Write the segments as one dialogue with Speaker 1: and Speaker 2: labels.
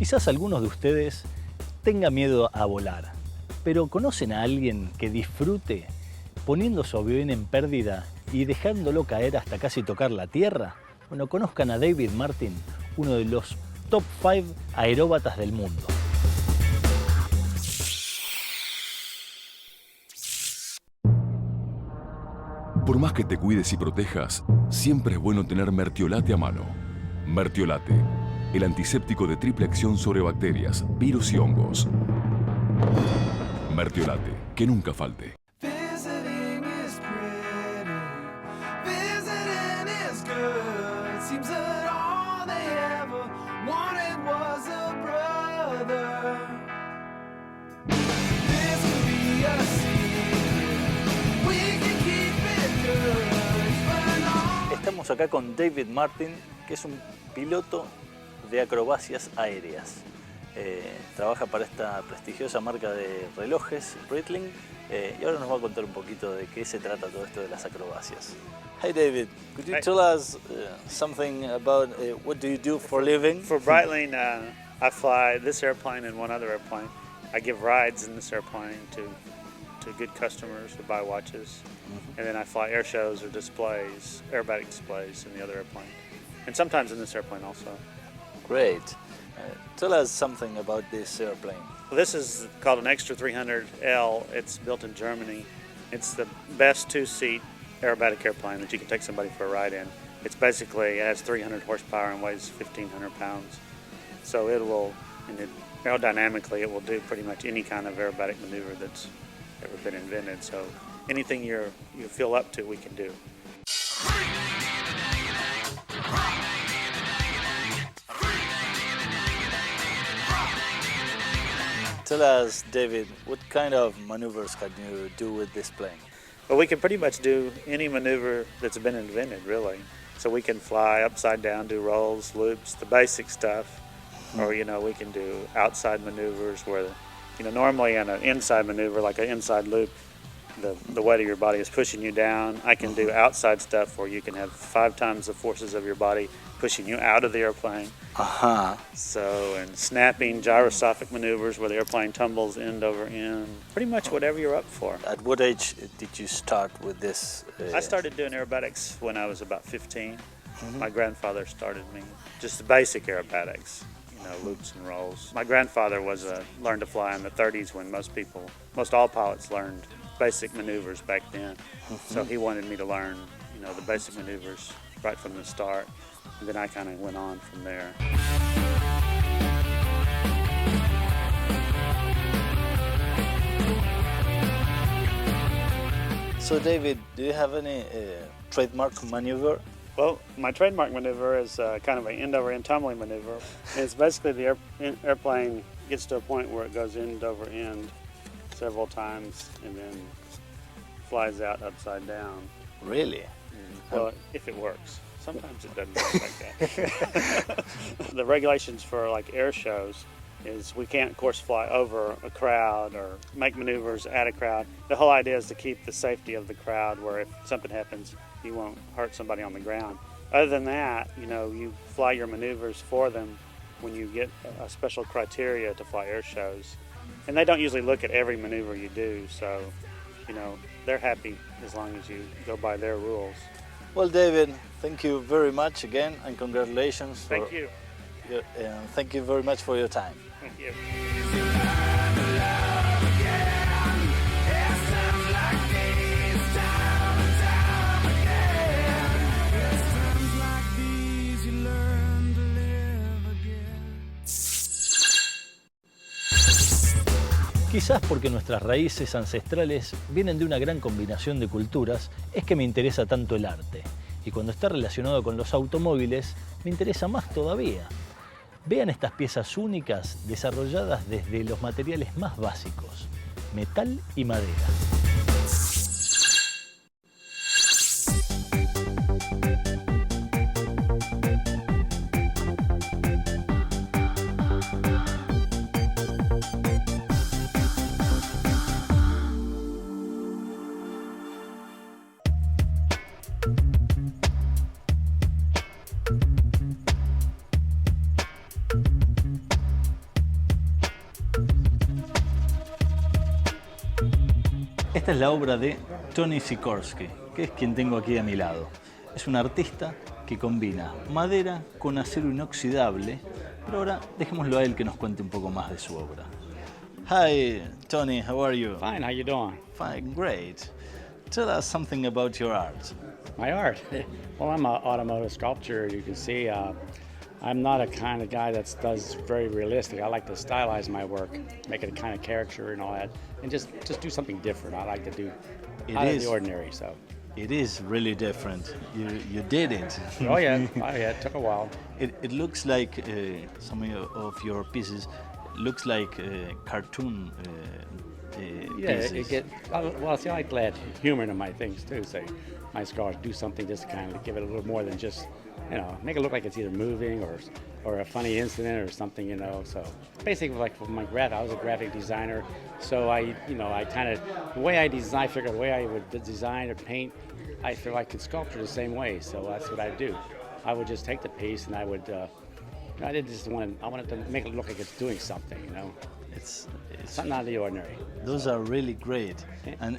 Speaker 1: Quizás algunos de ustedes tengan miedo a volar, pero ¿conocen a alguien que disfrute poniendo su avión en pérdida y dejándolo caer hasta casi tocar la tierra? Bueno, conozcan a David Martin, uno de los top 5 aeróbatas del mundo.
Speaker 2: Por más que te cuides y protejas, siempre es bueno tener Mertiolate a mano. Mertiolate, el antiséptico de triple acción sobre bacterias, virus y hongos. Mertiolate, que nunca falte.
Speaker 1: Estamos acá con David Martin, que es un piloto de acrobacias aéreas. Trabaja para esta prestigiosa marca de relojes, Breitling, y ahora nos va a contar un poquito de qué se trata todo esto de las acrobacias. Hi David, could you tell us something about what do you do for a living?
Speaker 3: For Breitling, I fly this airplane and one other airplane. I give rides in this airplane to good customers who buy watches. And then I fly air shows or displays, aerobatic displays in the other airplane. And sometimes in this airplane also.
Speaker 1: Great. Tell us something about this airplane.
Speaker 3: Well, this is called an Extra 300L. It's built in Germany. It's the best two-seat aerobatic airplane that you can take somebody for a ride in. It's basically, it has 300 horsepower and weighs 1,500 pounds. So aerodynamically, it will do pretty much any kind of aerobatic maneuver that's ever been invented. So anything you feel up to, we can do.
Speaker 1: Tell us, David, what kind of maneuvers can you do with this plane?
Speaker 3: Well, we can pretty much do any maneuver that's been invented, really. So we can fly upside down, do rolls, loops, the basic stuff. Or, we can do outside maneuvers where, normally in an inside maneuver, like an inside loop, the weight of your body is pushing you down. I can do outside stuff where you can have 5 times the forces of your body pushing you out of the airplane. So, and snapping gyroscopic maneuvers where the airplane tumbles end over end. Pretty much whatever you're up for.
Speaker 1: At what age did you start with this?
Speaker 3: I started doing aerobatics when I was about 15. My grandfather started me. Just the basic aerobatics, loops and rolls. My grandfather learned to fly in the 30s when most all pilots learned basic maneuvers back then. So he wanted me to learn, the basic maneuvers right from the start. And then I kind of went on from there.
Speaker 1: So David, do you have any trademark maneuver?
Speaker 3: Well, my trademark maneuver is kind of an end-over-end tumbling maneuver. And it's basically the airplane gets to a point where it goes end over end several times and then flies out upside down.
Speaker 1: Really?
Speaker 3: Well, if it works. Sometimes it doesn't work like that. The regulations for like air shows is we can't, of course, fly over a crowd or make maneuvers at a crowd. The whole idea is to keep the safety of the crowd where if something happens, you won't hurt somebody on the ground. Other than that, you fly your maneuvers for them when you get a special criteria to fly air shows. And they don't usually look at every maneuver you do, so, they're happy as long as you go by their rules.
Speaker 1: Well, David, thank you very much again, and congratulations.
Speaker 3: Thank you.
Speaker 1: Thank you very much for your time.
Speaker 3: Thank you.
Speaker 1: Quizás porque nuestras raíces ancestrales vienen de una gran combinación de culturas, es que me interesa tanto el arte. Y cuando está relacionado con los automóviles, me interesa más todavía. Vean estas piezas únicas desarrolladas desde los materiales más básicos, metal y madera. Esta es la obra de Tony Sikorsky, que es quien tengo aquí a mi lado. Es un artista que combina madera con acero inoxidable, pero ahora dejémoslo a él que nos cuente un poco más de su obra. Hi, Tony, how are you?
Speaker 4: Fine, how you doing?
Speaker 1: Fine, great. Tell us something about your art.
Speaker 4: My art? Well, I'm an automotive sculptor. You can see I'm not a kind of guy that does very realistic. I like to stylize my work, make it a kind of caricature and all that, and just do something different. I like to do out of the ordinary, so.
Speaker 1: It is really different. You did it.
Speaker 4: Oh yeah, it took a while.
Speaker 1: It looks like some of your pieces looks like cartoon pieces.
Speaker 4: Well, see, I like to add humor to my things too. So my scars do something just to kind of give it a little more than just, make it look like it's either moving or a funny incident or something, So basically, like for my I was a graphic designer, so I kind of the way I design, figure the way I would design or paint, I feel I could sculpture the same way. So that's what I do. I would just take the piece and I would. I wanted to make it look like it's doing something,
Speaker 1: It's
Speaker 4: something out of the ordinary.
Speaker 1: Those are really great.
Speaker 4: Yeah.
Speaker 1: And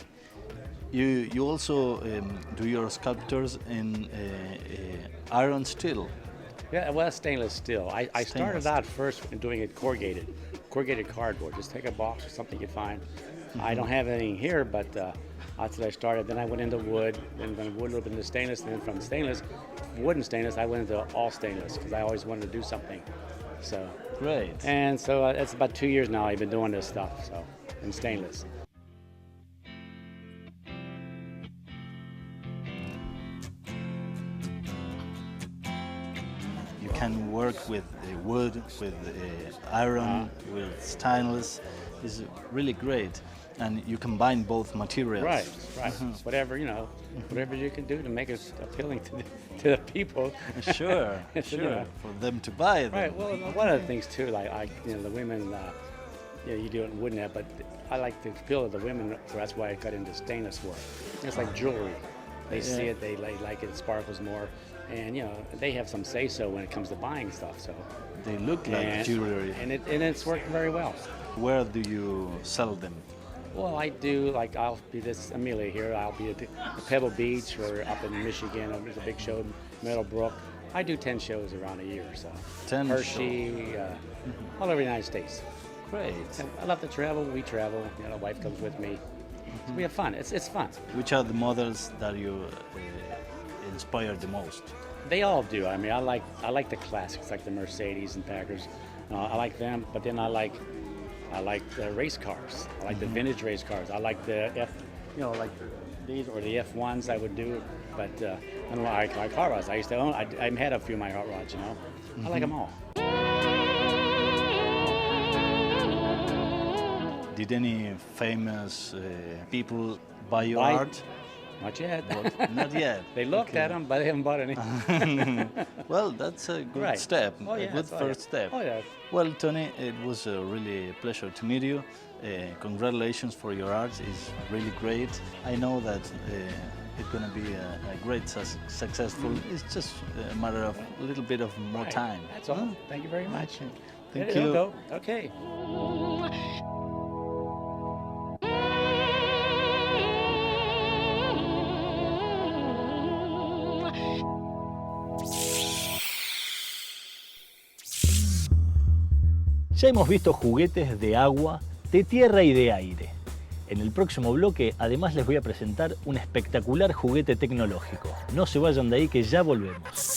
Speaker 1: you also do your sculptures in iron steel.
Speaker 4: Yeah, well, stainless steel. I started out first doing it corrugated cardboard. Just take a box or something you find. I don't have anything here, but that's what I started. Then I went into wood, then from wood a little bit into stainless, and then from wood and stainless, I went into all stainless because I always wanted to do something. So
Speaker 1: Great.
Speaker 4: And so it's about 2 years now I've been doing this stuff, so in stainless.
Speaker 1: You can work with wood, with iron, with stainless. It's really great. And you combine both materials.
Speaker 4: Right. Whatever you can do to make it appealing to the people.
Speaker 1: Sure. For them to buy them.
Speaker 4: Right. Well, one of the things too, like the women, you do it in wood net, but I like the appeal of the women, so that's why I got into stainless work. It's like jewelry. They see it, they like it sparkles more, and they have some say so when it comes to buying stuff. So
Speaker 1: they look like jewelry,
Speaker 4: and it's worked very well.
Speaker 1: Where do you sell them?
Speaker 4: Well, I do, I'll be this Amelia here. I'll be at Pebble Beach or up in Michigan. There's a big show, Meadowbrook. I do 10 shows around a year, so.
Speaker 1: 10
Speaker 4: Hershey, all over the United States.
Speaker 1: Great.
Speaker 4: And I love to travel. We travel. My wife comes with me. So we have fun. It's fun.
Speaker 1: Which are the models that you inspire the most?
Speaker 4: They all do. I mean, I like the classics, like the Mercedes and Packers. I like them, but then I like the race cars. I like the vintage race cars. I like the like these or the F1s I would do. But I don't like hot rods. I used to own. I had a few of my hot rods. I like them all.
Speaker 1: Did any famous people buy your art?
Speaker 4: Not yet.
Speaker 1: Not yet.
Speaker 4: They looked at them, but they haven't bought any.
Speaker 1: Well, that's a good step.
Speaker 4: Oh, yeah,
Speaker 1: a good first step.
Speaker 4: Oh, yeah.
Speaker 1: Well, Tony, it was a really pleasure to meet you. Congratulations for your art. It's really great. I know that it's going to be a great successful. It's just a matter of a little bit of more time.
Speaker 4: That's all. Thank you very much.
Speaker 1: Thank you.
Speaker 4: Go. Okay.
Speaker 1: Ya hemos visto juguetes de agua, de tierra y de aire. En el próximo bloque, además, les voy a presentar un espectacular juguete tecnológico. No se vayan de ahí que ya volvemos.